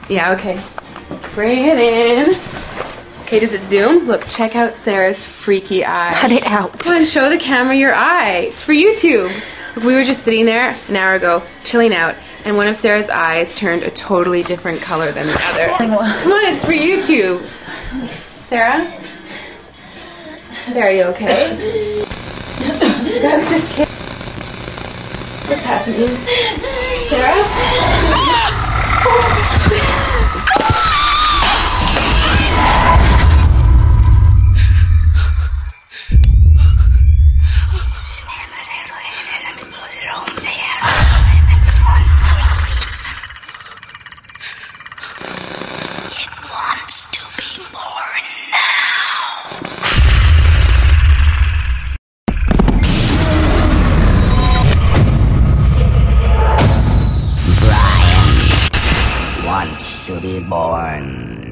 Yeah, okay. Bring it in. Okay, does it zoom? Look, check out Sarah's freaky eye. Cut it out. Come on, show the camera your eye. It's for YouTube. Look, we were just sitting there an hour ago, chilling out, and one of Sarah's eyes turned a totally different color than the other. Come on, it's for YouTube. Sarah? Sarah, are you okay? I was just kidding. What's happening? Sarah? Wants to be born